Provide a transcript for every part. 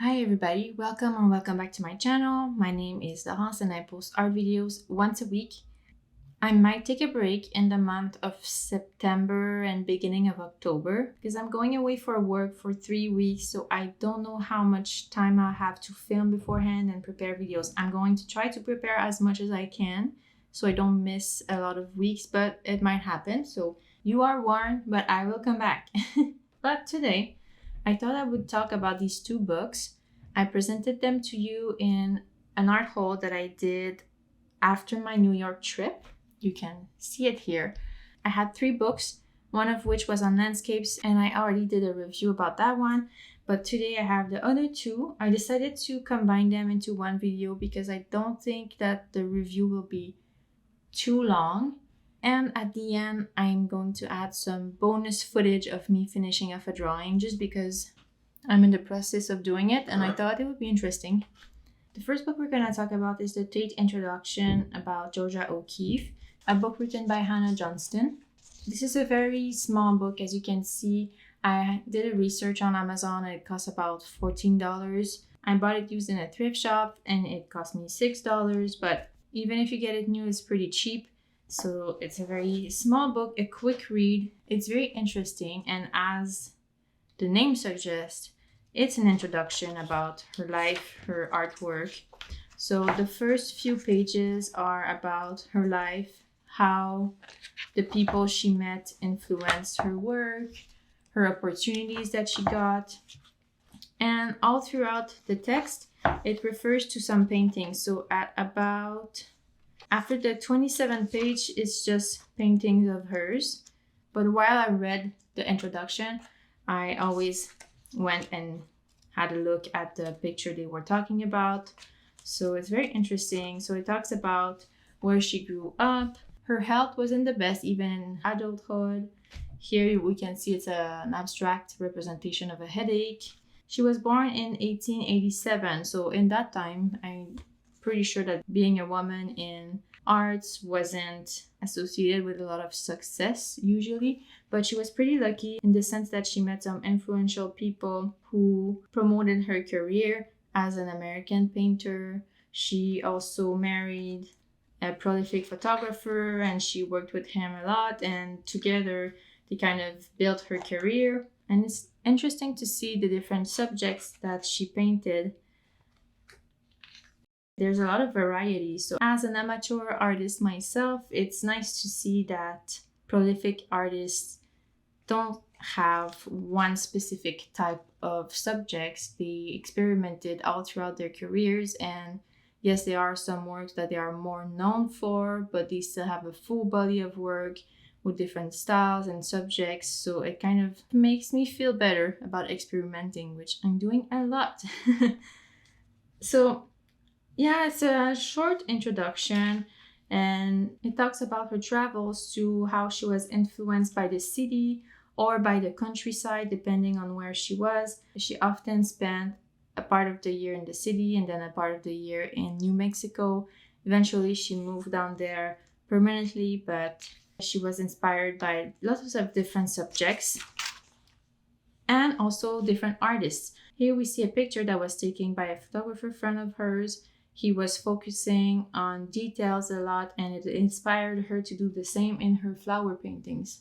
Hi everybody, welcome back to my channel. My name is Laurence and I post art videos once a week. I might take a break in the month of September and beginning of October because I'm going away for work for 3 weeks, so I don't know how much time I'll have to film beforehand and prepare videos. I'm going to try to prepare as much as I can so I don't miss a lot of weeks, but it might happen, so you are warned, but I will come back. But today, I thought I would talk about these two books. I presented them to you in an art haul that I did after my New York trip. You can see it here. I had 3 books, one of which was on landscapes, and I already did a review about that one. But today I have the other 2. I decided to combine them into one video because I don't think that the review will be too long. And at the end, I'm going to add some bonus footage of me finishing off a drawing just because I'm in the process of doing it and I thought it would be interesting. The first book we're going to talk about is the Tate introduction about Georgia O'Keeffe, a book written by Hannah Johnston. This is a very small book. As you can see, I did a research on Amazon and it costs about $14. I bought it used in a thrift shop and it cost me $6, but even if you get it new, it's pretty cheap. So it's a very small book, a quick read. It's very interesting, and as the name suggests, it's an introduction about her life, her artwork. So the first few pages are about her life, how the people she met influenced her work, her opportunities that she got. And all throughout the text, it refers to some paintings. So after the 27th page, it's just paintings of hers. But while I read the introduction, I always went and had a look at the picture they were talking about. So it's very interesting. So it talks about where she grew up. Her health wasn't the best even in adulthood. Here we can see it's an abstract representation of a headache. She was born in 1887. So in that time, I'm pretty sure that being a woman in arts wasn't associated with a lot of success usually, but she was pretty lucky in the sense that she met some influential people who promoted her career as an American painter. She also married a prolific photographer and she worked with him a lot, and together they kind of built her career. And it's interesting to see the different subjects that she painted. There's a lot of variety. So as an amateur artist myself, it's nice to see that prolific artists don't have one specific type of subjects. They experimented all throughout their careers, and yes, there are some works that they are more known for, but they still have a full body of work with different styles and subjects. So it kind of makes me feel better about experimenting, which I'm doing a lot. So yeah, it's a short introduction and it talks about her travels to how she was influenced by the city or by the countryside, depending on where she was. She often spent a part of the year in the city and then a part of the year in New Mexico. Eventually, she moved down there permanently, but she was inspired by lots of different subjects and also different artists. Here we see a picture that was taken by a photographer friend of hers. He was focusing on details a lot, and it inspired her to do the same in her flower paintings.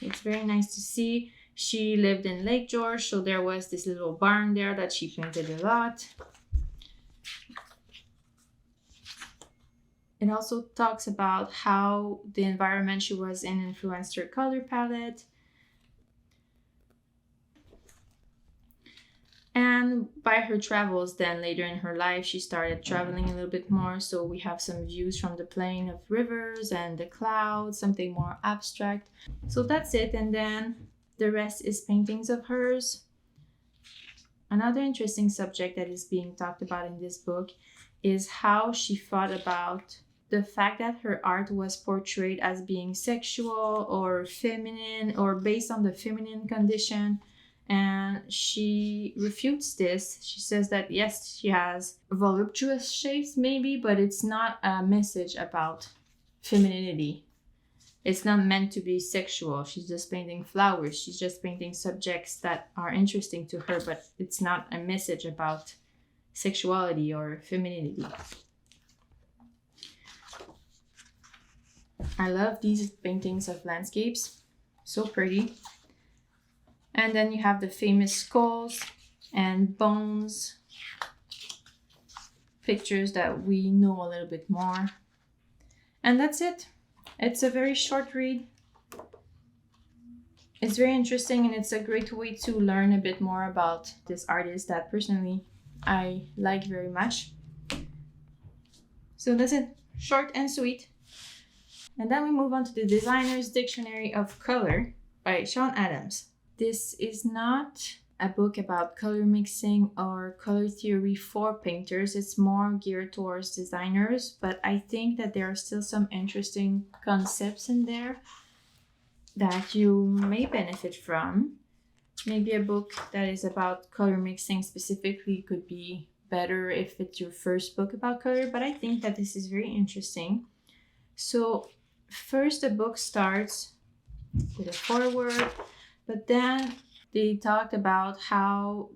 It's very nice to see. She lived in Lake George, so there was this little barn there that she painted a lot. It also talks about how the environment she was in influenced her color palette. And by her travels, then later in her life, she started traveling a little bit more. So we have some views from the plain of rivers and the clouds, something more abstract. So that's it. And then the rest is paintings of hers. Another interesting subject that is being talked about in this book is how she thought about the fact that her art was portrayed as being sexual or feminine or based on the feminine condition. And she refutes this. She says that yes, she has voluptuous shapes maybe, but it's not a message about femininity. It's not meant to be sexual. She's just painting flowers. She's just painting subjects that are interesting to her, but it's not a message about sexuality or femininity. I love these paintings of landscapes. So pretty. And then you have the famous skulls and bones. Pictures that we know a little bit more. And that's it. It's a very short read. It's very interesting, and it's a great way to learn a bit more about this artist that personally I like very much. So that's it. Short and sweet. And then we move on to the Designer's Dictionary of Color by Sean Adams. This is not a book about color mixing or color theory for painters. It's more geared towards designers, but I think that there are still some interesting concepts in there that you may benefit from. Maybe a book that is about color mixing specifically could be better if it's your first book about color, but I think that this is very interesting. So first the book starts with a foreword, but then they talked about how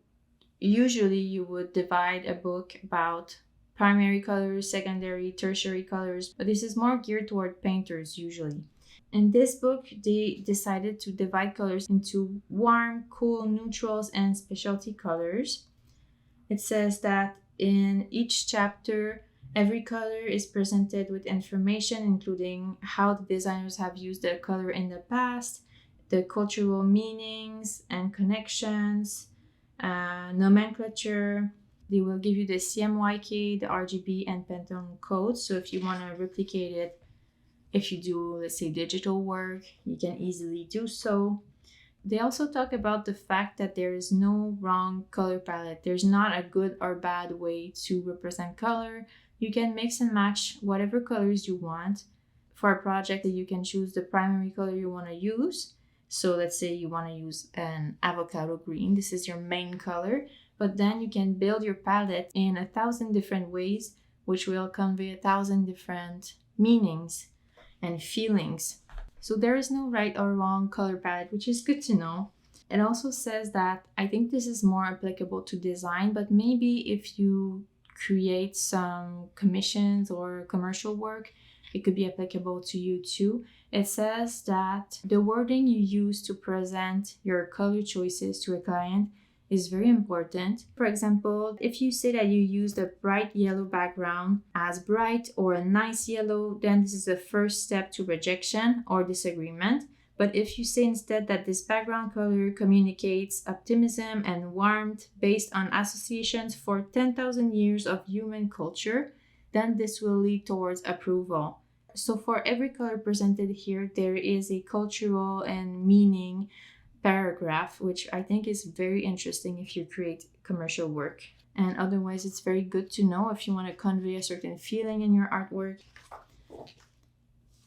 usually you would divide a book about primary colors, secondary, tertiary colors, but this is more geared toward painters usually. In this book, they decided to divide colors into warm, cool, neutrals, and specialty colors. It says that in each chapter, every color is presented with information, including how the designers have used the color in the past, the cultural meanings and connections, nomenclature. They will give you the CMYK, the RGB, and Pantone codes. So if you want to replicate it, if you do, let's say, digital work, you can easily do so. They also talk about the fact that there is no wrong color palette. There's not a good or bad way to represent color. You can mix and match whatever colors you want. For a project, you can choose the primary color you want to use. So let's say you want to use an avocado green. This is your main color. But then you can build your palette in 1,000 different ways, which will convey 1,000 different meanings and feelings. So there is no right or wrong color palette, which is good to know. It also says that I think this is more applicable to design, but maybe if you create some commissions or commercial work, it could be applicable to you too. It says that the wording you use to present your color choices to a client is very important. For example, if you say that you use the bright yellow background as bright or a nice yellow, then this is the first step to rejection or disagreement. But if you say instead that this background color communicates optimism and warmth based on associations for 10,000 years of human culture, then this will lead towards approval. So for every color presented here, there is a cultural and meaning paragraph, which I think is very interesting if you create commercial work. And otherwise, it's very good to know if you want to convey a certain feeling in your artwork.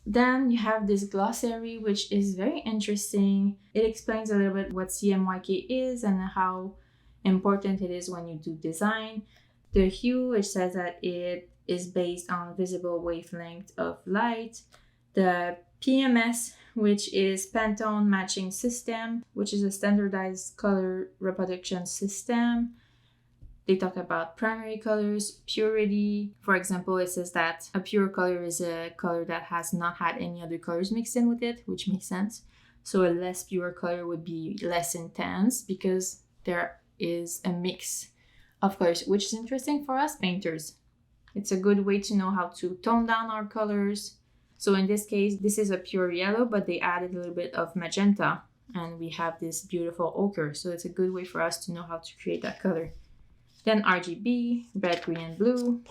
Then you have this glossary, which is very interesting. It explains a little bit what CMYK is and how important it is when you do design. The hue, it says that it is based on visible wavelength of light. The PMS, which is Pantone Matching System, which is a standardized color reproduction system. They talk about primary colors, purity. For example, it says that a pure color is a color that has not had any other colors mixed in with it, which makes sense. So a less pure color would be less intense because there is a mix of colors, which is interesting for us painters. It's a good way to know how to tone down our colors. So in this case, this is a pure yellow, but they added a little bit of magenta and we have this beautiful ochre. So it's a good way for us to know how to create that color. Then RGB, red, green, and blue.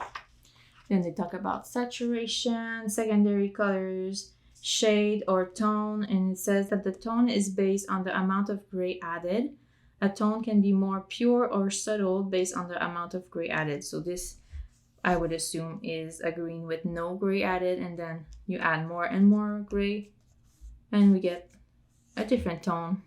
Then they talk about saturation, secondary colors, shade or tone. And it says that the tone is based on the amount of gray added. A tone can be more pure or subtle based on the amount of gray added. So this, I would assume, is a green with no gray added, and then you add more and more gray and we get a different tone.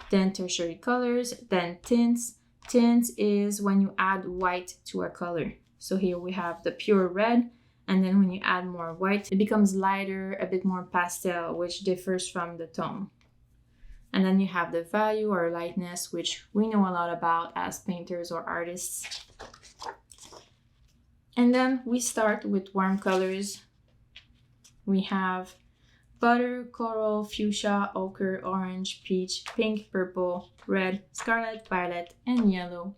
Then tertiary colors, then tints. Tints is when you add white to a color. So here we have the pure red And then when you add more white, it becomes lighter, a bit more pastel, which differs from the tone. And then you have the value or lightness, which we know a lot about as painters or artists. And then we start with warm colors. We have butter, coral, fuchsia, ochre, orange, peach, pink, purple, red, scarlet, violet, and yellow.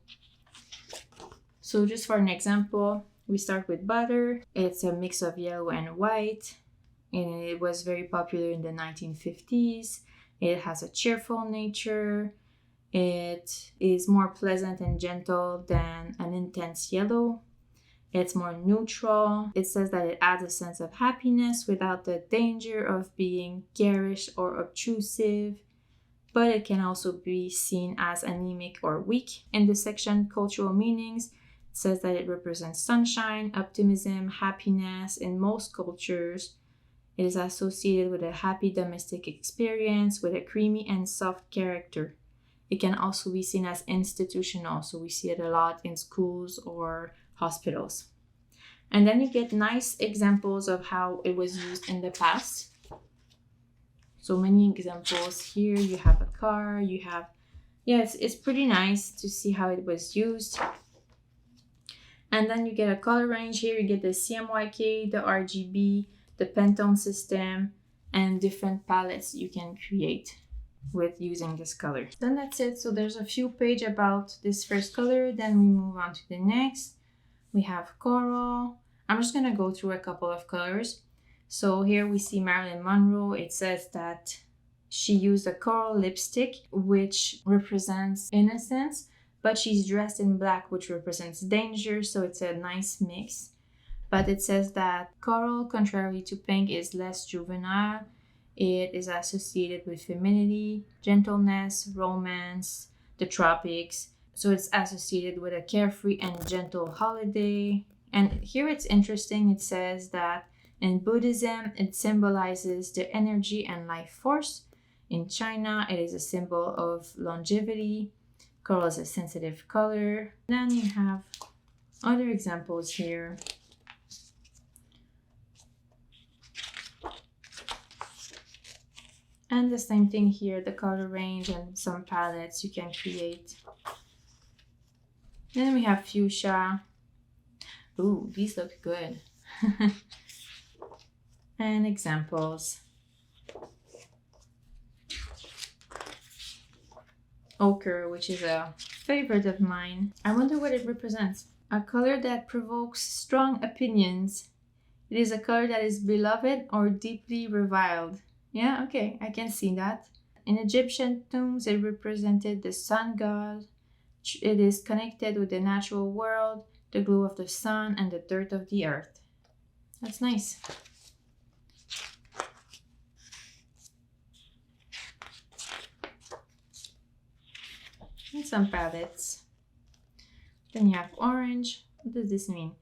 So just for an example, we start with butter. It's a mix of yellow and white, and it was very popular in the 1950s. It has a cheerful nature. It is more pleasant and gentle than an intense yellow. It's more neutral. It says that it adds a sense of happiness without the danger of being garish or obtrusive, but it can also be seen as anemic or weak. In the section Cultural Meanings, it says that it represents sunshine, optimism, happiness. In most cultures, it is associated with a happy domestic experience with a creamy and soft character. It can also be seen as institutional, so we see it a lot in schools or hospitals. And then you get nice examples of how it was used in the past. So many examples here. You have a car, you have, it's pretty nice to see how it was used. And then you get a color range here. You get the CMYK, the RGB, the Pantone system, and different palettes you can create with using this color. Then that's it. So there's a few pages about this first color. Then we move on to the next. We have coral. I'm just gonna go through a couple of colors. So here we see Marilyn Monroe. It says that she used a coral lipstick, which represents innocence, but she's dressed in black, which represents danger. So it's a nice mix. But it says that coral, contrary to pink, is less juvenile. It is associated with femininity, gentleness, romance, the tropics. So it's associated with a carefree and gentle holiday. And here it's interesting. It says that in Buddhism, it symbolizes the energy and life force. In China, it is a symbol of longevity. Coral is a sensitive color. Then you have other examples here. And the same thing here, the color range and some palettes you can create. Then we have fuchsia. Ooh, these look good. And examples. Ochre, which is a favorite of mine. I wonder what it represents. A color that provokes strong opinions. It is a color that is beloved or deeply reviled. Yeah, okay, I can see that. In Egyptian tombs, it represented the sun god. It is connected with the natural world, the glow of the sun, and the dirt of the earth. That's nice. And some palettes. Then you have orange. What does this mean?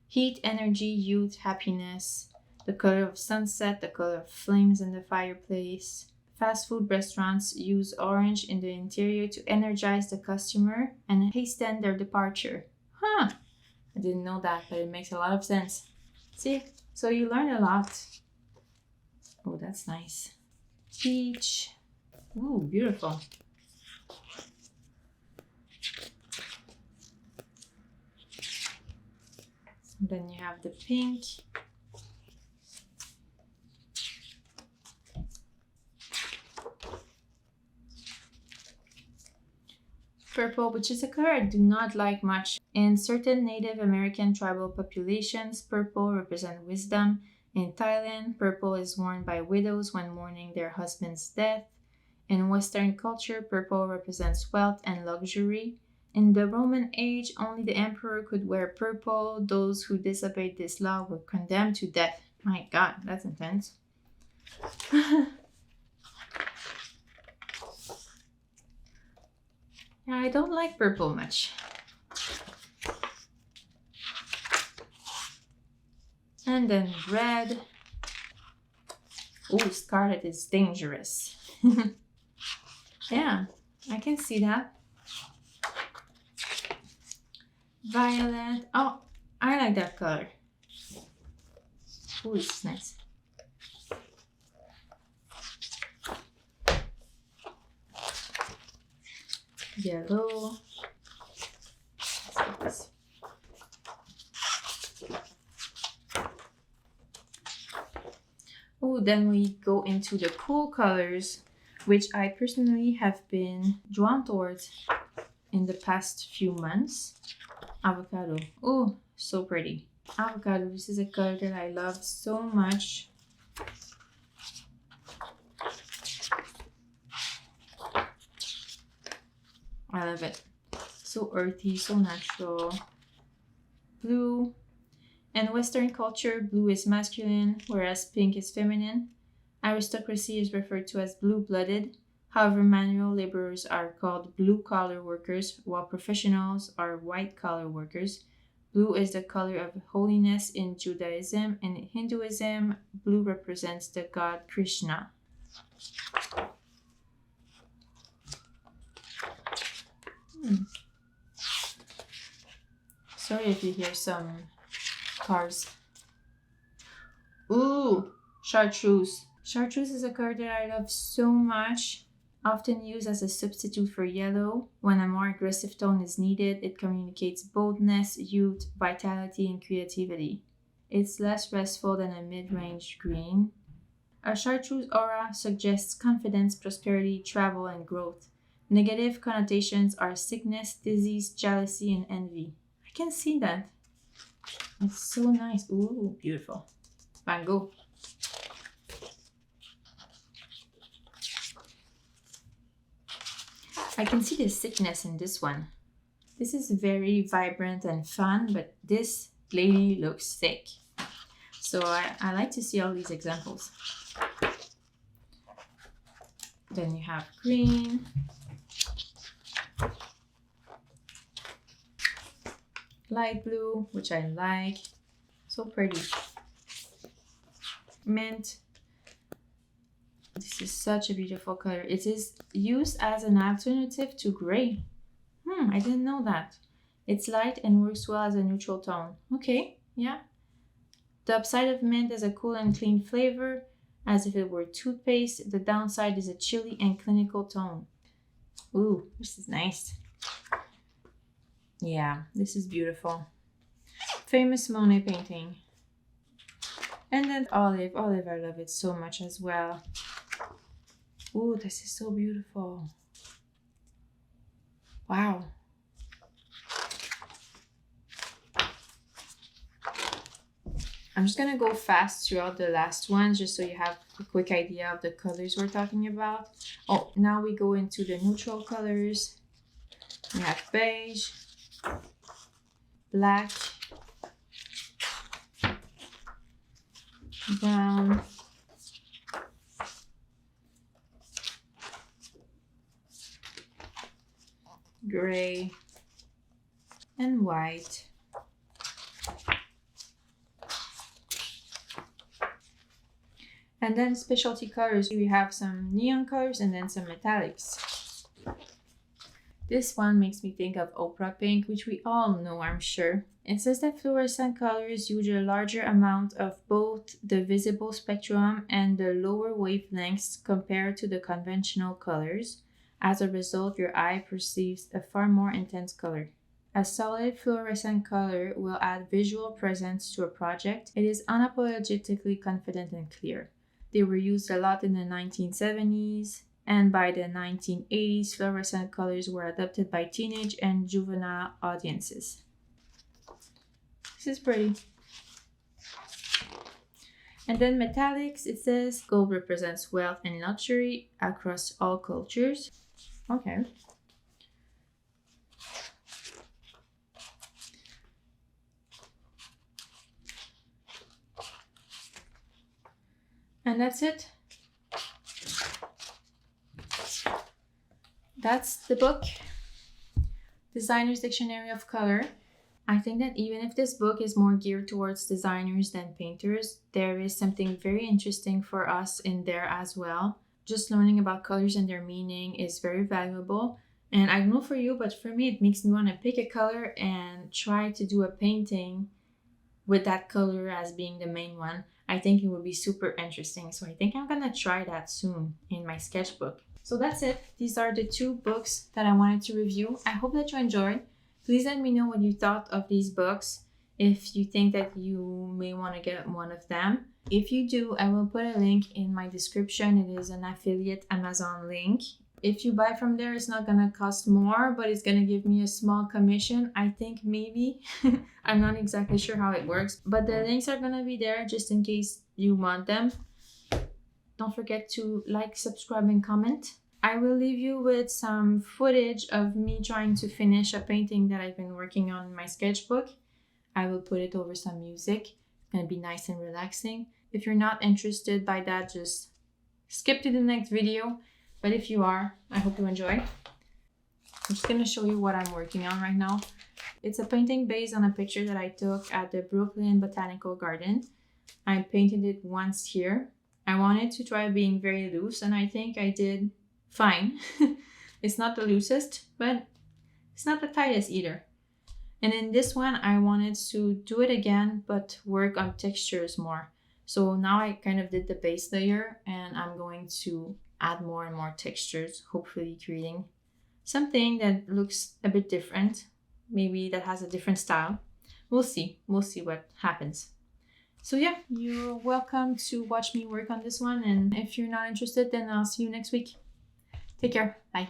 Heat, energy, youth, happiness. The color of sunset, the color of flames in the fireplace. Fast food restaurants use orange in the interior to energize the customer and hasten their departure. Huh! I didn't know that, but it makes a lot of sense. See? So you learn a lot. Oh, that's nice. Peach. Ooh, beautiful. And then you have the pink. Purple, which is a color I do not like much. In certain Native American tribal populations, purple represents wisdom. In Thailand, purple is worn by widows when mourning their husband's death. In Western culture, purple represents wealth and luxury. In the Roman age, only the emperor could wear purple. Those who disobeyed this law were condemned to death. My God, that's intense. Yeah, I don't like purple much. And then red. Oh, scarlet is dangerous. Yeah, I can see that. Violet. Oh, I like that color. Oh, this is nice. Yellow. Let's oh, then we go into the cool colors, which I personally have been drawn towards in the past few months. Avocado. Oh, so pretty. Avocado, this is a color that I love so much. I love it. So earthy, so natural. Blue. In Western culture, blue is masculine, whereas pink is feminine. Aristocracy is referred to as blue-blooded. However, manual laborers are called blue-collar workers, while professionals are white-collar workers. Blue is the color of holiness in Judaism. In Hinduism, blue represents the god Krishna. Sorry if you hear some cars. Ooh, chartreuse. Chartreuse is a color that I love so much. Often used as a substitute for yellow. When a more aggressive tone is needed, it communicates boldness, youth, vitality, and creativity. It's less restful than a mid-range green. A chartreuse aura suggests confidence, prosperity, travel, and growth. Negative connotations are sickness, disease, jealousy, and envy. I can see that. It's so nice. Ooh, beautiful. Mango. I can see the sickness in this one. This is very vibrant and fun, but this lady looks sick. So I like to see all these examples. Then you have green. Light blue, which I like. So pretty. Mint. This is such a beautiful color. It is used as an alternative to gray. I didn't know that. It's light and works well as a neutral tone. Okay, yeah. The upside of mint is a cool and clean flavor, as if it were toothpaste. The downside is a chilly and clinical tone. Ooh, this is nice. Yeah, this is beautiful. Famous Monet painting. And then olive. Olive, I love it so much as well. Ooh, this is so beautiful. Wow. I'm just gonna go fast throughout the last ones just so you have a quick idea of the colors we're talking about. Oh, now we go into the neutral colors. We have beige, black, brown, gray, and white. And then specialty colors, we have some neon colors and then some metallics. This one makes me think of opera pink, which we all know, I'm sure. It says that fluorescent colors use a larger amount of both the visible spectrum and the lower wavelengths compared to the conventional colors. As a result, your eye perceives a far more intense color. A solid fluorescent color will add visual presence to a project. It is unapologetically confident and clear. They were used a lot in the 1970s, and by the 1980s, fluorescent colors were adopted by teenage and juvenile audiences. This is pretty. And then metallics, it says gold represents wealth and luxury across all cultures. Okay. And that's it. That's the book, Designer's Dictionary of Color. I think that even if this book is more geared towards designers than painters, there is something very interesting for us in there as well. Just learning about colors and their meaning is very valuable. And I don't know for you, but for me, it makes me want to pick a color and try to do a painting with that color as being the main one. I think it would be super interesting. So I think I'm gonna try that soon in my sketchbook. So that's it. These are the 2 books that I wanted to review. I hope that you enjoyed. Please let me know what you thought of these books. If you think that you may want to get one of them. If you do, I will put a link in my description. It is an affiliate Amazon link. If you buy from there, it's not gonna cost more, but it's gonna give me a small commission. I think maybe. I'm not exactly sure how it works, but the links are gonna be there just in case you want them. Don't forget to like, subscribe, and comment. I will leave you with some footage of me trying to finish a painting that I've been working on in my sketchbook. I will put it over some music. It's gonna be nice and relaxing. If you're not interested by that, just skip to the next video. But if you are, I hope you enjoy. I'm just gonna show you what I'm working on right now. It's a painting based on a picture that I took at the Brooklyn Botanical Garden. I painted it once here. I wanted to try being very loose, and I think I did fine. It's not the loosest, but it's not the tightest either. And in this one, I wanted to do it again, but work on textures more. So now I kind of did the base layer, and I'm going to add more and more textures, hopefully creating something that looks a bit different, maybe that has a different style. We'll see what happens. So yeah, you're welcome to watch me work on this one, and if you're not interested, then I'll see you next week. Take care. Bye.